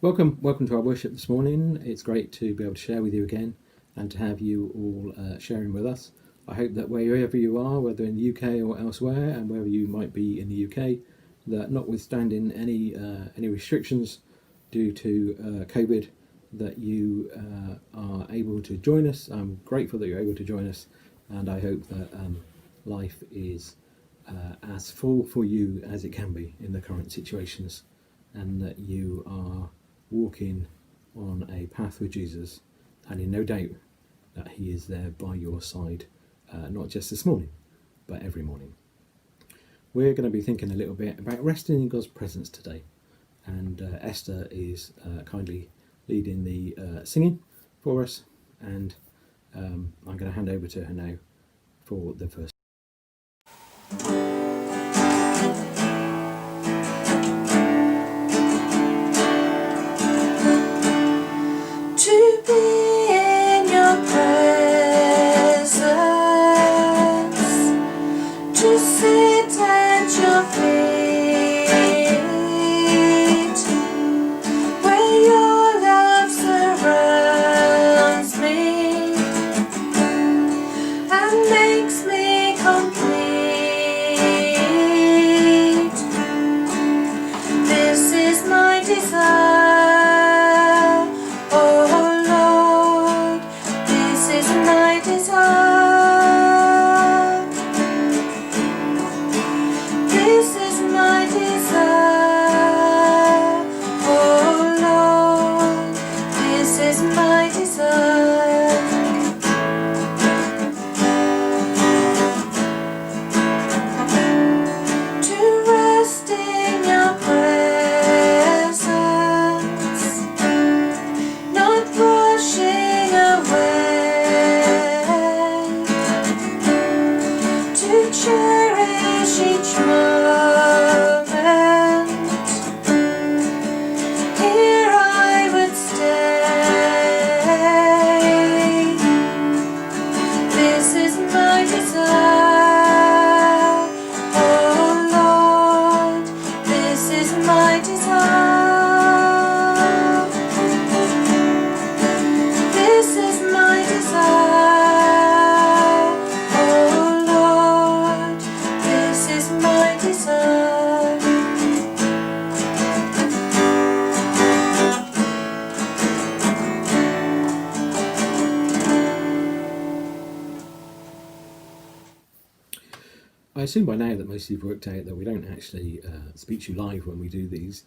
Welcome to our worship this morning. It's great to be able to share with you again and to have you all sharing with us. I hope that wherever you are, whether in the UK or elsewhere, and wherever you might be in the UK, that notwithstanding any restrictions due to COVID, that you are able to join us. I'm grateful that you're able to join us, and I hope that life is as full for you as it can be in the current situations, and that you are walking on a path with Jesus, and in no doubt that He is there by your side, not just this morning, but every morning. We're going to be thinking a little bit about resting in God's presence today, and Esther is kindly leading the singing for us, and I'm going to hand over to her now for the first. To be in your presence, to sit at your feet, where your love surrounds me and makes me complete. This is my desire. I assume by now that most of you have worked out that we don't actually speak to you live when we do these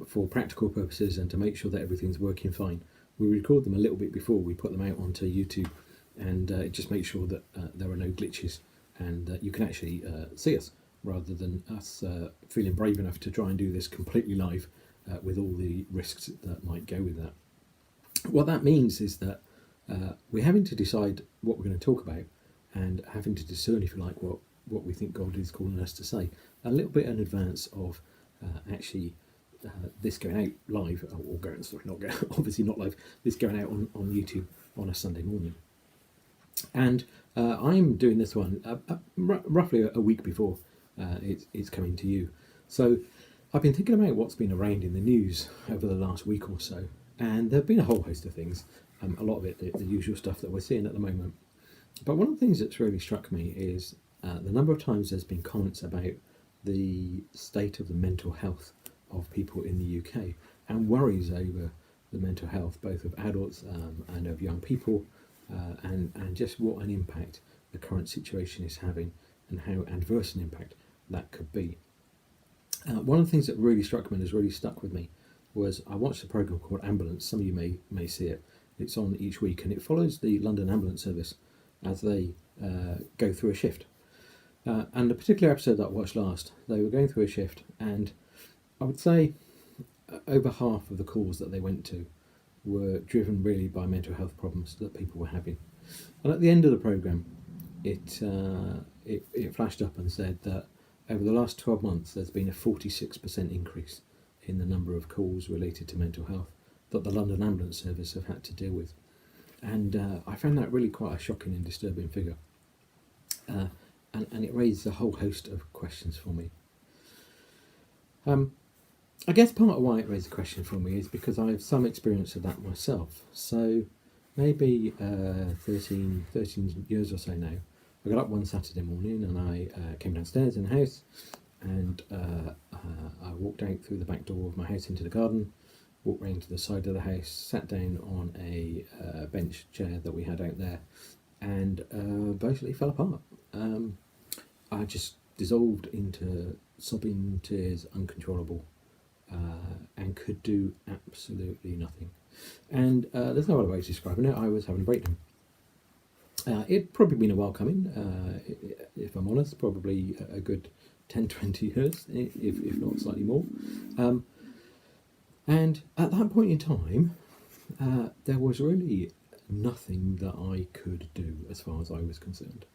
for practical purposes and to make sure that everything's working fine. We record them a little bit before we put them out onto YouTube, and it just makes sure that there are no glitches and that you can actually see us rather than us feeling brave enough to try and do this completely live with all the risks that might go with that. What that means is that we're having to decide what we're going to talk about and having to discern, if you like, what we think God is calling us to say a little bit in advance of this going out live, or going, sorry, not going, obviously not live, this going out on YouTube on a Sunday morning. And I'm doing this one roughly a week before it's coming to you. So I've been thinking about what's been around in the news over the last week or so, and there have been a whole host of things, a lot of it the usual stuff that we're seeing at the moment. But one of the things that's really struck me is the number of times there's been comments about the state of the mental health of people in the UK and worries over the mental health both of adults and of young people, and just what an impact the current situation is having and how adverse an impact that could be. One of the things that really struck me and has really stuck with me was I watched a programme called Ambulance. Some of you may see it. It's on each week, and it follows the London Ambulance Service as they go through a shift. And the particular episode that I watched last, they were going through a shift, and I would say over half of the calls that they went to were driven really by mental health problems that people were having. And at the end of the programme, it flashed up and said that over the last 12 months, there's been a 46% increase in the number of calls related to mental health that the London Ambulance Service have had to deal with. And I found that really quite a shocking and disturbing figure. And it raised a whole host of questions for me. I guess part of why it raised a question for me is because I have some experience of that myself. So maybe 13 years or so now, I got up one Saturday morning and I came downstairs in the house, and I walked out through the back door of my house into the garden, walked round to the side of the house, sat down on a bench chair that we had out there, and basically fell apart. I just dissolved into sobbing tears, uncontrollable, and could do absolutely nothing. And there's no other way of describing it. I was having a breakdown. It'd probably been a while coming, if I'm honest, probably a good 10, 20 years, if not slightly more. And at that point in time, there was really nothing that I could do as far as I was concerned.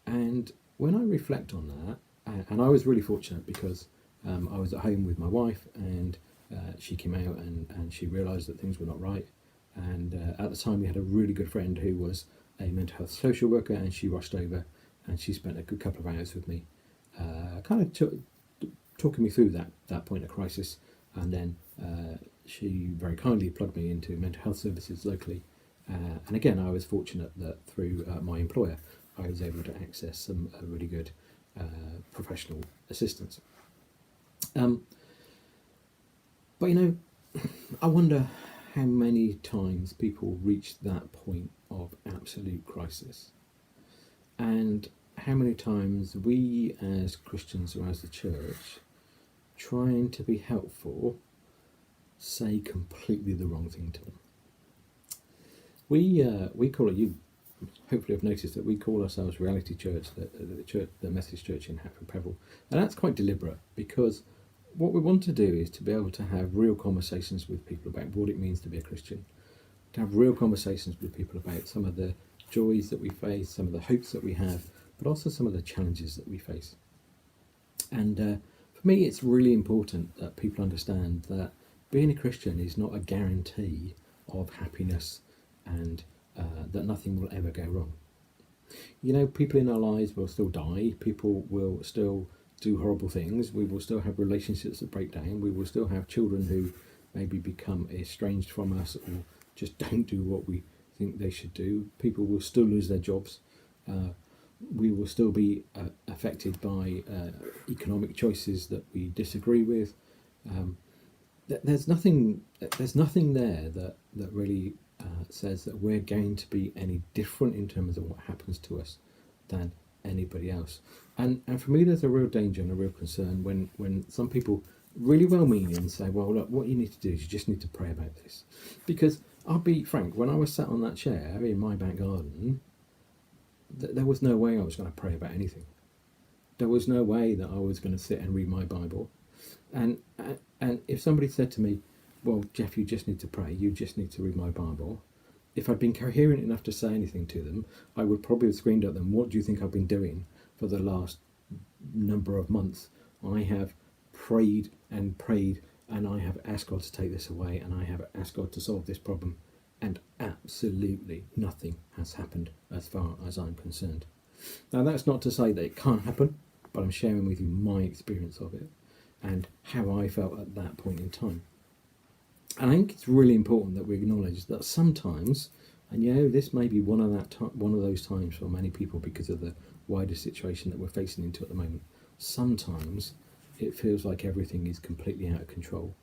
And when I reflect on that, and I was really fortunate because I was at home with my wife, and she came out and she realised that things were not right. And at the time, we had a really good friend who was a mental health social worker, and she rushed over and she spent a good couple of hours with me, kind of talking me through that point of crisis. And then she very kindly plugged me into mental health services locally. And again, I was fortunate that through my employer, I was able to access some really good professional assistance. But I wonder how many times people reach that point of absolute crisis, and how many times we as Christians or as the church, trying to be helpful, say completely the wrong thing to them. We call it, you hopefully have noticed that we call ourselves Reality Church, the Methodist Church in Hatfield Preble, and that's quite deliberate, because what we want to do is to be able to have real conversations with people about what it means to be a Christian, to have real conversations with people about some of the joys that we face, some of the hopes that we have, but also some of the challenges that we face. And for me, it's really important that people understand that being a Christian is not a guarantee of happiness, and that nothing will ever go wrong. People in our lives will still die, people will still do horrible things, we will still have relationships that break down, we will still have children who maybe become estranged from us or just don't do what we think they should do. People will still lose their jobs. We will still be affected by economic choices that we disagree with. There's nothing there that really says that we're going to be any different in terms of what happens to us than anybody else. And for me, there's a real danger and a real concern when some people really well-meaning say, well, look, what you need to do is you just need to pray about this. Because I'll be frank, when I was sat on that chair in my back garden, there was no way I was going to pray about anything. There was no way that I was going to sit and read my Bible. And if somebody said to me, well, Jeff, you just need to pray, you just need to read my Bible, if I'd been coherent enough to say anything to them, I would probably have screamed at them, what do you think I've been doing for the last number of months? I have prayed and prayed, and I have asked God to take this away, and I have asked God to solve this problem, and absolutely nothing has happened as far as I'm concerned. Now, that's not to say that it can't happen, but I'm sharing with you my experience of it and how I felt at that point in time. And I think it's really important that we acknowledge that sometimes, and this may be one of those times for many people because of the wider situation that we're facing into at the moment. Sometimes it feels like everything is completely out of control,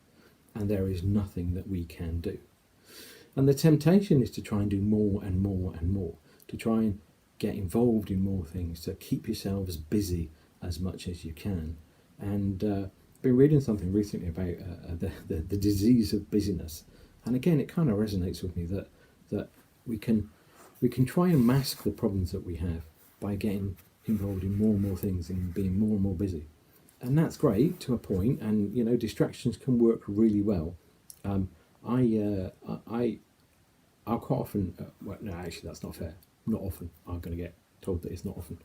and there is nothing that we can do. And the temptation is to try and do more and more and more, to try and get involved in more things, to keep yourselves busy as much as you can. And I've been reading something recently about the disease of busyness, and again, it kind of resonates with me that we can try and mask the problems that we have by getting involved in more and more things and being more and more busy, and that's great to a point. And distractions can work really well. I'll quite often. Well, no, actually, that's not fair. Not often. I'm going to get told that it's not often.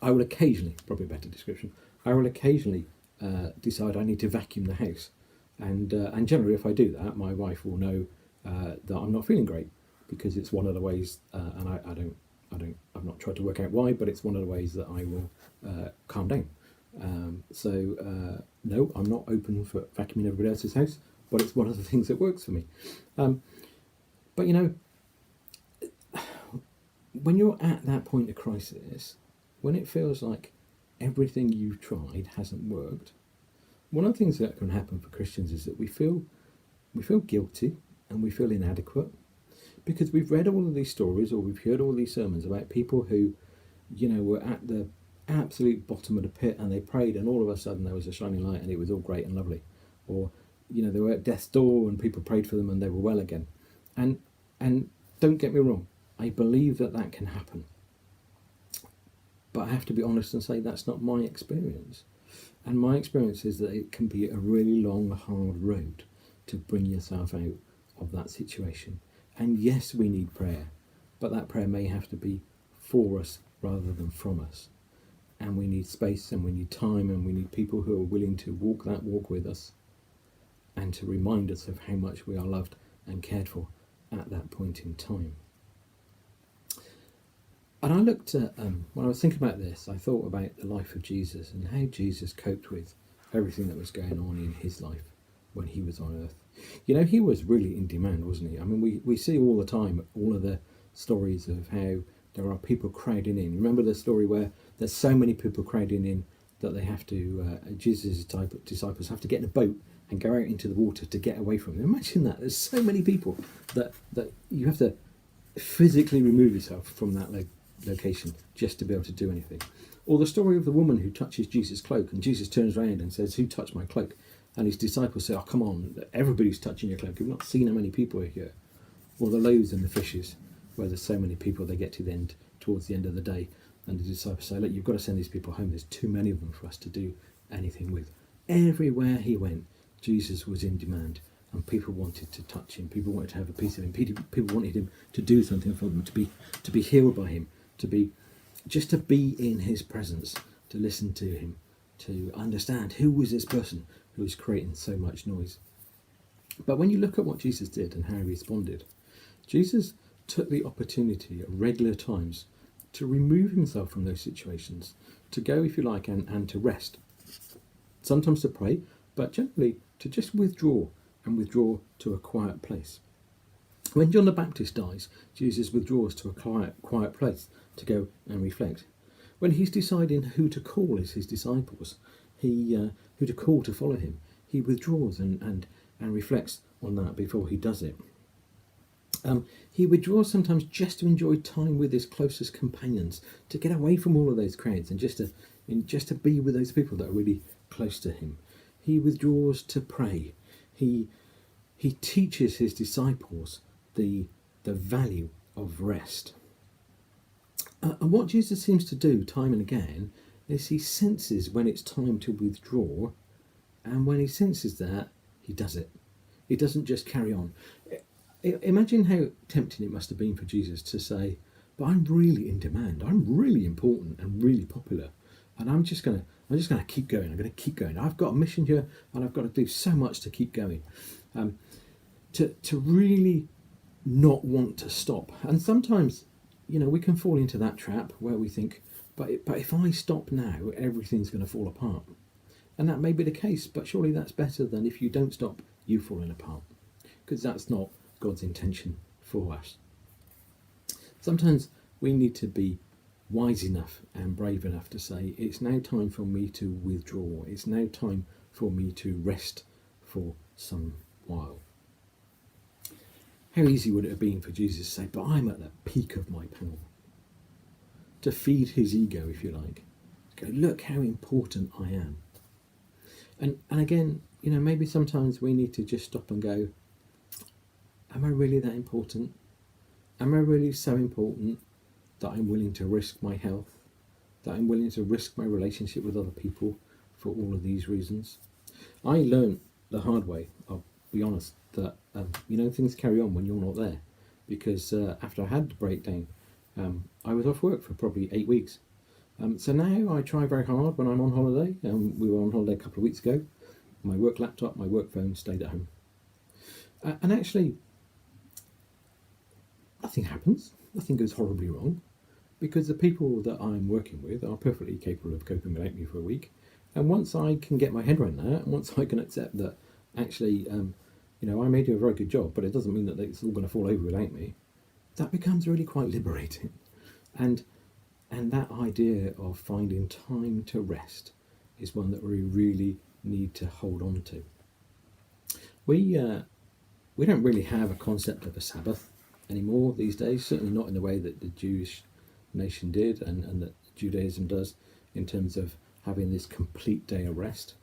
I will occasionally, probably a better description. I will occasionally decide I need to vacuum the house, and generally, if I do that, my wife will know that I'm not feeling great, because it's one of the ways, and I've not tried to work out why, but it's one of the ways that I will calm down. No, I'm not open for vacuuming everybody else's house, but it's one of the things that works for me. But when you're at that point of crisis, when it feels like everything you've tried hasn't worked, one of the things that can happen for Christians is that we feel guilty and we feel inadequate because we've read all of these stories or we've heard all these sermons about people who, were at the absolute bottom of the pit and they prayed and all of a sudden there was a shining light and it was all great and lovely. Or, they were at death's door and people prayed for them and they were well again. And don't get me wrong, I believe that can happen. But I have to be honest and say that's not my experience. And my experience is that it can be a really long, hard road to bring yourself out of that situation. And yes, we need prayer, but that prayer may have to be for us rather than from us. And we need space and we need time and we need people who are willing to walk that walk with us and to remind us of how much we are loved and cared for at that point in time. And I looked at, when I was thinking about this, I thought about the life of Jesus and how Jesus coped with everything that was going on in his life when he was on earth. He was really in demand, wasn't he? I mean, we see all the time, all of the stories of how there are people crowding in. Remember the story where there's so many people crowding in that they have to, Jesus' disciples have to get in a boat and go out into the water to get away from them. Imagine that. There's so many people that you have to physically remove yourself from that location just to be able to do anything. Or the story of the woman who touches Jesus' cloak and Jesus turns around and says, "Who touched my cloak?" And his disciples say, "Oh, come on, everybody's touching your cloak. You've not seen how many people are here." Or the loaves and the fishes, where there's so many people, they get to the end, towards the end of the day, and the disciples say, "Look, you've got to send these people home. There's too many of them for us to do anything with." Everywhere he went, Jesus was in demand, and people wanted to touch him. People wanted to have a piece of him. People wanted him to do something for them, to be healed by him, to be in his presence, to listen to him, to understand who was this person who was creating so much noise. But when you look at what Jesus did and how he responded, Jesus took the opportunity at regular times to remove himself from those situations, to go, if you like, and to rest. Sometimes to pray, but generally to just withdraw to a quiet place. When John the Baptist dies, Jesus withdraws to a quiet place to go and reflect. When he's deciding who to call as his disciples, who to call to follow him, he withdraws and reflects on that before he does it. He withdraws sometimes just to enjoy time with his closest companions, to get away from all of those crowds and just to be with those people that are really close to him. He withdraws to pray. He teaches his disciples the value of rest. And what Jesus seems to do time and again is he senses when it's time to withdraw, and when he senses that, he does it. He doesn't just carry on. Imagine how tempting it must have been for Jesus to say, "But I'm really in demand. I'm really important and really popular, and I'm just gonna keep going. I'm gonna keep going. I've got a mission here, and I've got to do so much to keep going." To really not want to stop. And sometimes, we can fall into that trap where we think, but if I stop now, everything's going to fall apart. And that may be the case, but surely that's better than if you don't stop, you falling apart. Because that's not God's intention for us. Sometimes we need to be wise enough and brave enough to say, it's now time for me to withdraw. It's now time for me to rest for some while. How easy would it have been for Jesus to say, "But I'm at the peak of my power." To feed his ego, if you like. To go, "Look how important I am." And again, maybe sometimes we need to just stop and go, am I really that important? Am I really so important that I'm willing to risk my health? That I'm willing to risk my relationship with other people for all of these reasons? I learned the hard way, I'll be honest, that things carry on when you're not there. Because after I had the breakdown, I was off work for probably 8 weeks. So now I try very hard when I'm on holiday. We were on holiday a couple of weeks ago. My work laptop, my work phone stayed at home. And actually, nothing happens. Nothing goes horribly wrong. Because the people that I'm working with are perfectly capable of coping without me for a week. And once I can get my head around that, and once I can accept that actually, I may do a very good job, but it doesn't mean that it's all going to fall over without me, that becomes really quite liberating. And that idea of finding time to rest is one that we really need to hold on to. We don't really have a concept of a Sabbath anymore these days, certainly not in the way that the Jewish nation did and that Judaism does, in terms of having this complete day of rest.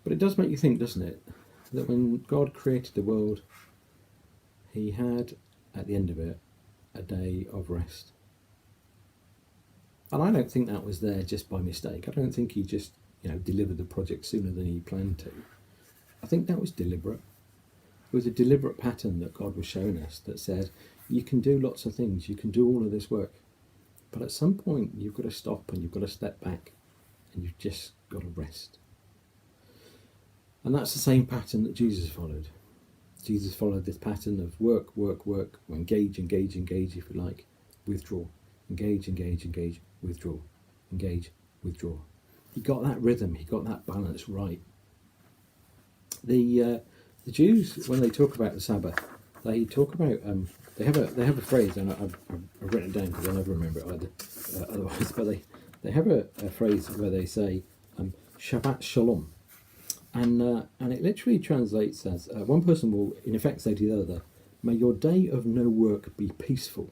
But it does make you think, doesn't it, that when God created the world, he had, at the end of it, a day of rest. And I don't think that was there just by mistake. I don't think he just, delivered the project sooner than he planned to. I think that was deliberate. It was a deliberate pattern that God was showing us that said, you can do lots of things, you can do all of this work, but at some point you've got to stop and you've got to step back and you've just got to rest. And that's the same pattern that Jesus followed. Jesus followed this pattern of work, engage, if you like, withdraw, engage, withdraw, engage, withdraw. He got that rhythm, he got that balance right. The Jews, when they talk about the Sabbath, they talk about they have a phrase, and I've written it down because I never remember it either. Otherwise, but they have a phrase where they say Shabbat Shalom, and it literally translates as one person will in effect say to the other, "May your day of no work be peaceful,"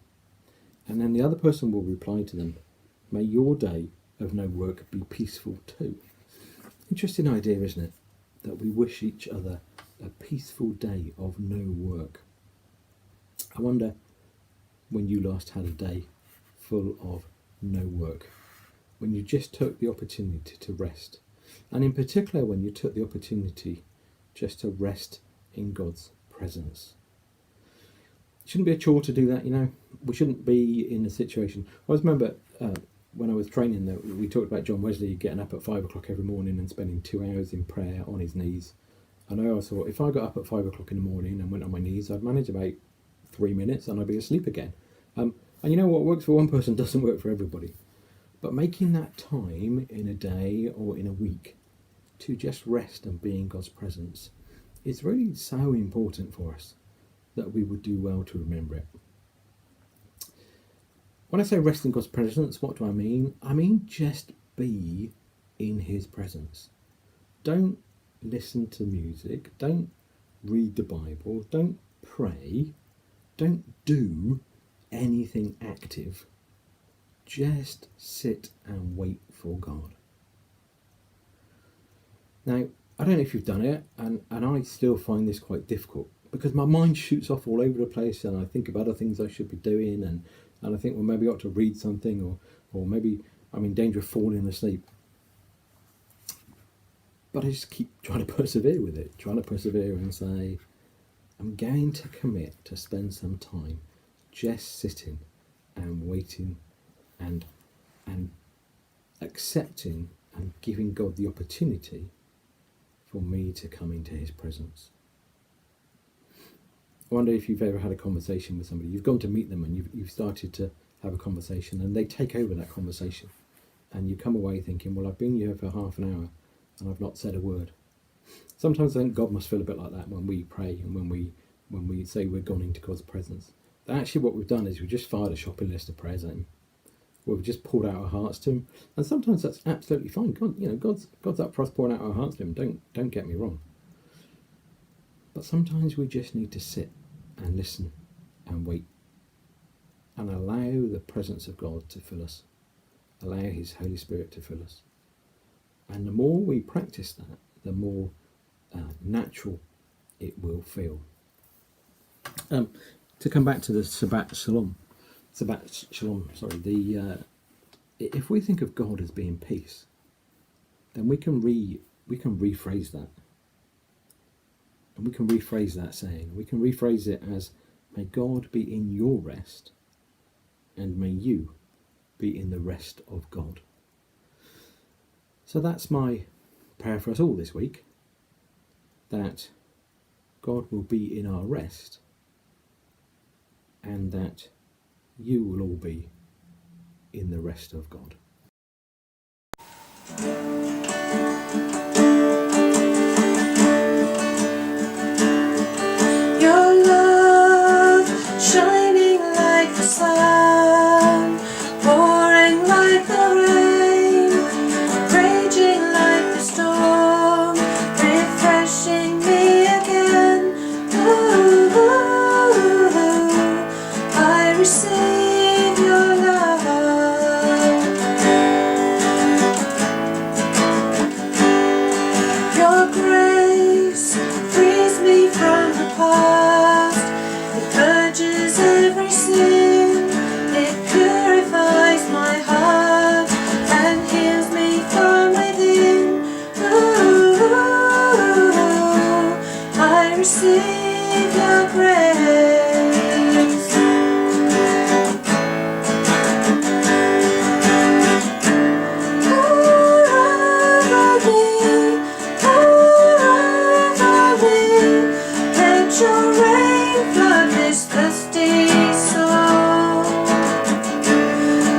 and then the other person will reply to them, "May your day of no work be peaceful too." Interesting idea, isn't it? That we wish each other a peaceful day of no work. I wonder when you last had a day full of no work, when you just took the opportunity to rest, and in particular when you took the opportunity just to rest in God's presence. It shouldn't be a chore to do that, We shouldn't be in a situation. I always remember when I was training that we talked about John Wesley getting up at 5 o'clock every morning and spending 2 hours in prayer on his knees. And I always thought if I got up at 5 o'clock in the morning and went on my knees, I'd manage about 3 minutes and I'd be asleep again. And what works for one person doesn't work for everybody. But making that time in a day or in a week to just rest and be in God's presence is really so important for us that we would do well to remember it. When I say rest in God's presence, what do I mean? I mean just be in his presence. Don't listen to music, don't read the Bible, don't pray, don't do anything active. Just sit and wait for God. Now, I don't know if you've done it, and I still find this quite difficult because my mind shoots off all over the place and I think of other things I should be doing and I think, well, maybe I ought to read something or maybe I'm in danger of falling asleep. But I just keep trying to persevere with it, trying to persevere and say, I'm going to commit to spend some time just sitting and waiting and accepting and giving God the opportunity for me to come into his presence. I wonder if you've ever had a conversation with somebody. You've gone to meet them and you've started to have a conversation and they take over that conversation. And you come away thinking, well, I've been here for half an hour and I've not said a word. Sometimes I think God must feel a bit like that when we pray and when we say we're gone into God's presence. That actually what we've done is we've just fired a shopping list of prayers at him. We've just poured out our hearts to him. And sometimes that's absolutely fine. God, God's up for us pouring out our hearts to him. Don't get me wrong. But sometimes we just need to sit and listen and wait and allow the presence of God to fill us, allow his Holy Spirit to fill us. And the more we practice that, the more natural it will feel. To come back to the Shabbat Shalom, if we think of God as being peace, then we can rephrase that. And we can rephrase that saying. We can rephrase it as, may God be in your rest, and may you be in the rest of God. So that's my prayer for us all this week, that God will be in our rest, and that you will all be in the rest of God. your grace. Let your rain flood this thirsty soul.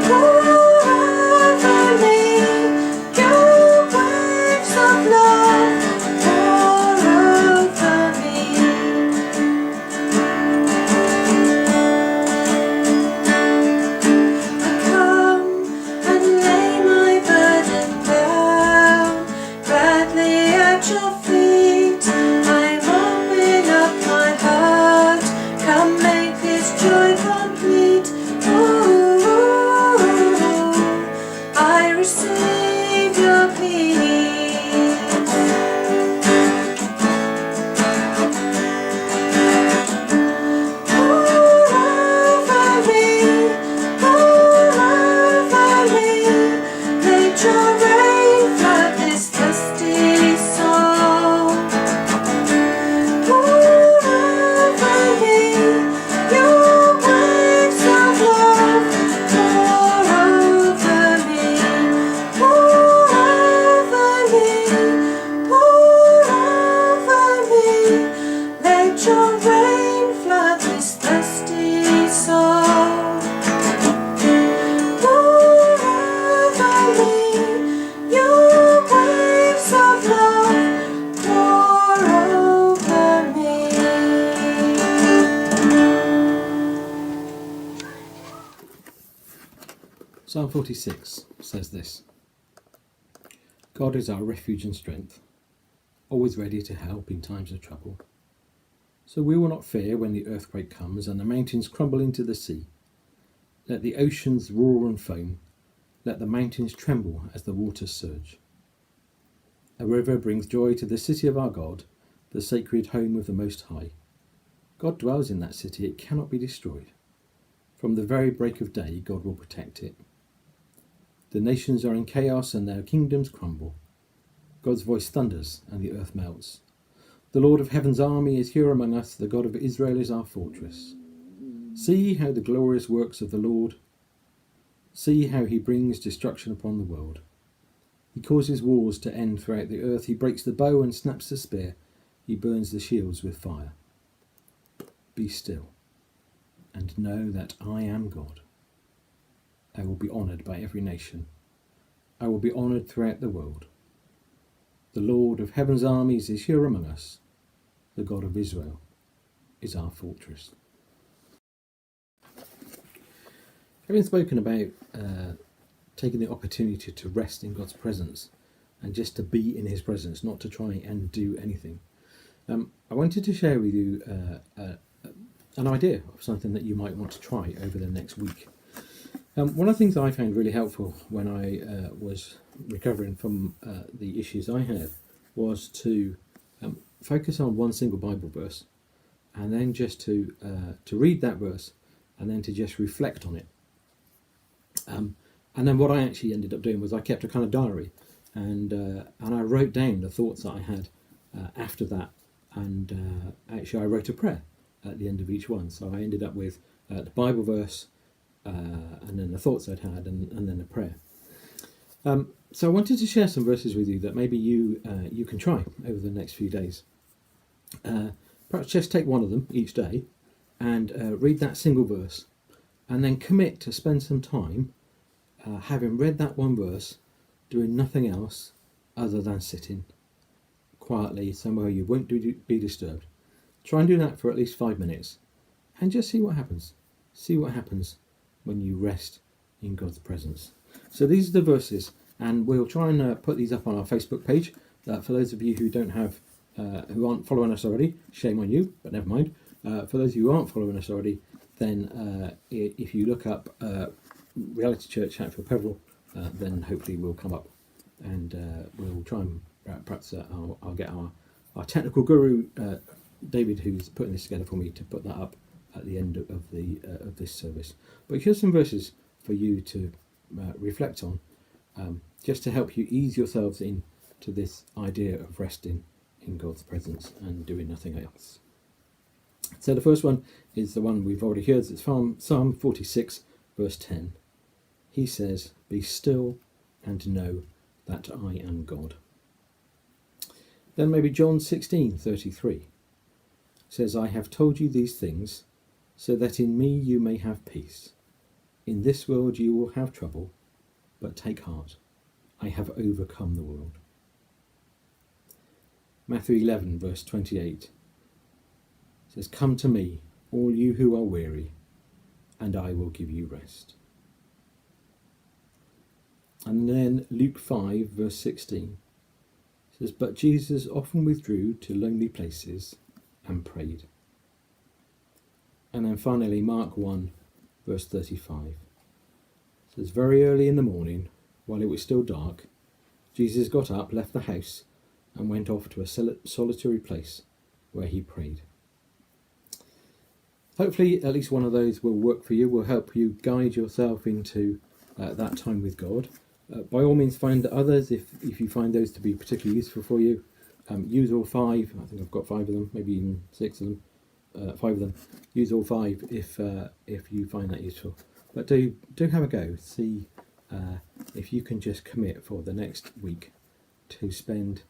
Pour over me your waves of love. Pour over me. I come and lay my burden down, gladly at your feet. I'm open up my heart, come make this joy complete. Ooh, I receive your peace. Pour over me, let your rain flood this thirsty soul. Pour over me your waves of love. Pour over me, pour over me, pour over me. Let your rain flood this thirsty soul. Pour over me your waves of love. Pour over me. Psalm 46 says this: God is our refuge and strength, always ready to help in times of trouble. So we will not fear when the earthquake comes and the mountains crumble into the sea. Let the oceans roar and foam, let the mountains tremble as the waters surge. A river brings joy to the city of our God, the sacred home of the Most High. God dwells in that city, it cannot be destroyed. From the very break of day, God will protect it. The nations are in chaos and their kingdoms crumble. God's voice thunders and the earth melts. The Lord of heaven's army is here among us, the God of Israel is our fortress. See how the glorious works of the Lord. See how he brings destruction upon the world. He causes wars to end throughout the earth. He breaks the bow and snaps the spear. He burns the shields with fire. Be still and know that I am God. I will be honoured by every nation. I will be honoured throughout the world. The Lord of heaven's armies is here among us. The God of Israel is our fortress. Having spoken about taking the opportunity to rest in God's presence and just to be in his presence, not to try and do anything, I wanted to share with you an idea of something that you might want to try over the next week. One of the things I found really helpful when I was recovering from the issues I had was to focus on one single Bible verse, and then just to read that verse, and then to just reflect on it. And then what I actually ended up doing was I kept a kind of diary, and I wrote down the thoughts that I had after that, and actually I wrote a prayer at the end of each one. So I ended up with the Bible verse, and then the thoughts I'd had, and then a prayer. So I wanted to share some verses with you that maybe you can try over the next few days. Perhaps just take one of them each day and read that single verse, and then commit to spend some time having read that one verse, doing nothing else other than sitting quietly somewhere you won't be disturbed. Try and do that for at least 5 minutes, and just see what happens. See what happens when you rest in God's presence. So these are the verses, and we'll try and put these up on our Facebook page. For those of you who don't have, who aren't following us already, shame on you, but never mind. For those of you who aren't following us already, then if you look up Reality Church Hatfield Peveril, then hopefully we'll come up, and we'll try and perhaps I'll get our technical guru David, who's putting this together for me, to put that up at the end of this service. But here's some verses for you to reflect on, just to help you ease yourselves into this idea of resting in God's presence and doing nothing else. So the first one is the one we've already heard. It's Psalm 46, verse 10. He says, "Be still and know that I am God." Then maybe John 16:33 says, "I have told you these things so that in me you may have peace. In this world you will have trouble, but take heart. I have overcome the world." Matthew 11, verse 28 says, "Come to me, all you who are weary, and I will give you rest." And then Luke 5, verse 16 says, "But Jesus often withdrew to lonely places and prayed." And then finally Mark 1, verse 35 says, "Very early in the morning, while it was still dark, Jesus got up, left the house, and went off to a solitary place where he prayed." Hopefully at least one of those will work for you, will help you guide yourself into that time with God. By all means find others if you find those to be particularly useful for you. Use all five. I think I've got 5 of them, maybe even 6 of them. 5 of them. Use all 5 if you find that useful. But do have a go. See if you can just commit for the next week to spend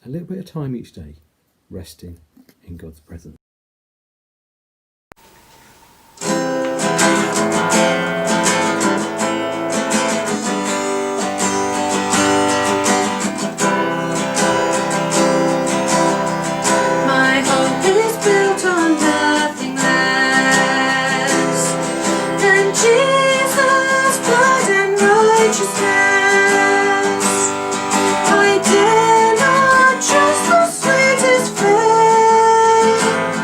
a little bit of time each day resting in God's presence. My hope is built on nothing less than Jesus' blood and righteousness. I dare not trust the sweetest fame.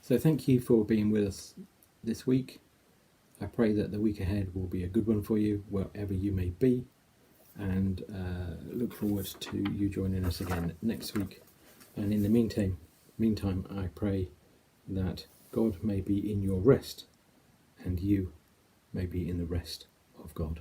So thank you for being with us this week. I pray that the week ahead will be a good one for you, wherever you may be, and look forward to you joining us again next week. And in the meantime, I pray that God may be in your rest, and you may be in the rest of God.